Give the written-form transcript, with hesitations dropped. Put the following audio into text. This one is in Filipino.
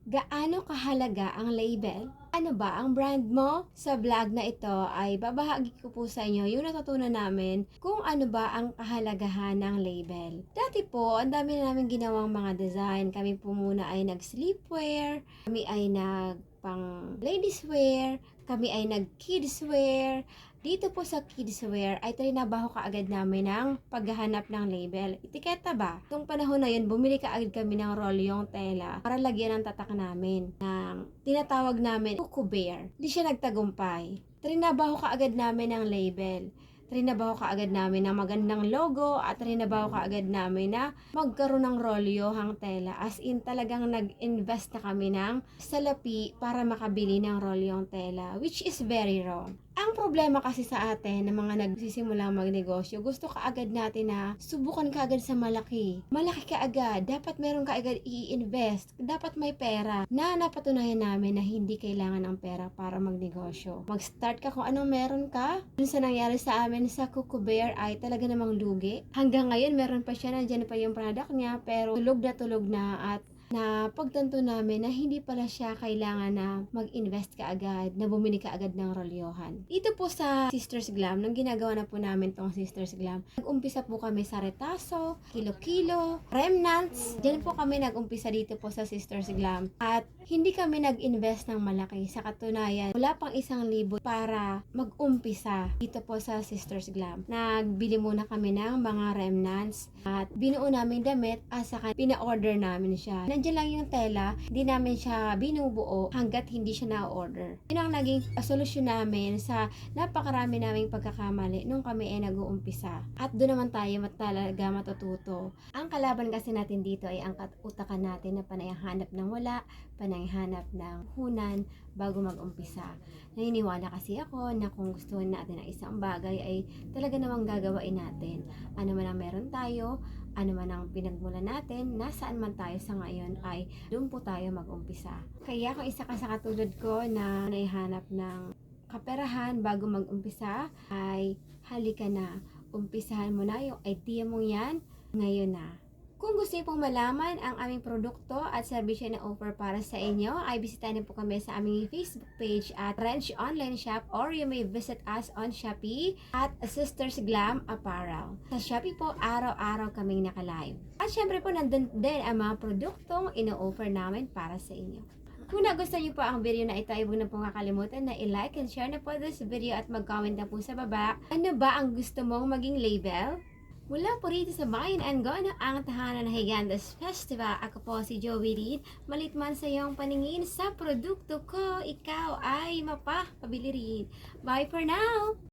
Gaano kahalaga ang label? Ano ba ang brand mo? Sa vlog na ito ay babahagi ko po sa inyo yung natutunan namin kung ano ba ang kahalagahan ng label. Dati po, ang dami na namin ginawang mga design. Kami po muna ay nag-sleepwear, kami ay pang ladies wear, kami ay nag kids wear. Dito po sa kids wear ay trinabaho kaagad namin ng paghahanap ng label. Etiketa ba? Nung panahon na yun, bumili kaagad kami ng rolyong tela para lagyan ng tatak namin ng tinatawag namin Cuckoo Bear. Di siya nagtagumpay. Trinabaho kaagad namin ng label. Trinabaho kaagad namin ng magandang logo at trinabaho kaagad namin na magkaroon ng rolyohang tela. As in talagang nag-invest na kami ng salapi para makabili ng rolyong tela, which is very wrong. Ang problema kasi sa atin ng mga nagsisimulang magnegosyo, gusto kaagad natin na subukan kaagad sa malaki. Malaki kaagad, dapat meron kaagad i-invest, dapat may pera. Na napatunayan namin na hindi kailangan ng pera para magnegosyo. Mag-start ka kung anong meron ka. Dun sa nangyari sa amin sa Cuckoo Bear ay talaga namang lugi. Hanggang ngayon meron pa siya, nandyan pa yung product niya, pero tulog na at na pagtanto namin na hindi pala siya kailangan na mag-invest ka agad, na bumili ka agad ng rolyohan. Dito po sa Sisters Glam, nung ginagawa na po namin tong Sisters Glam, nag-umpisa po kami sa retaso, kilo-kilo, remnants. Diyan po kami nag-umpisa dito po sa Sisters Glam. At hindi kami nag-invest ng malaki. Sa katunayan, wala pang 1,000 para mag-umpisa dito po sa Sisters Glam. Nagbili muna kami ng mga remnants at binuo namin damit at saka pina-order namin siya. Nandiyan lang yung tela, hindi namin siya binubuo hanggat hindi siya na-order. Yun ang naging solusyon namin sa napakarami naming pagkakamali nung kami ay nag-uumpisa. At doon naman tayo talaga matututo. Ang kalaban kasi natin dito ay ang utakan natin na panay hanap ng wala, panay hanap ng hunan bago mag-umpisa. Naniniwala kasi ako na kung gustuhin natin ang isang bagay ay talaga namang gagawain natin. Ano man ang meron tayo, ano man ang pinagmulan natin, nasaan man tayo sa ngayon ay doon po tayo mag-umpisa. Kaya kung isa ka sa katulad ko na naihanap ng kaperahan bago mag-umpisa, ay halika na, umpisahan mo na yung idea mo yan ngayon na. Kung gusto niyo pong malaman ang aming produkto at serbisyo na offer para sa inyo, ay bisitahin po kami sa aming Facebook page at Wrench Online Shop, or you may visit us on Shopee at Sisters Glam Apparel. Sa Shopee po, araw-araw kaming naka-live. At syempre po, nandun din ang mga produktong ino-offer namin para sa inyo. Kung nagustuhan niyo po ang video na ito, ay huwag na pong kakalimutan na i-like and share na po this video at mag-comment na po sa baba. Ano ba ang gusto mong maging label? Mula po rito sa Bayan and Gona, ang tahanan ng Higandas Festival. Ako po si Joey Reed. Malit man sa iyong paningin sa produkto ko, ikaw ay mapapabili rin. Bye for now!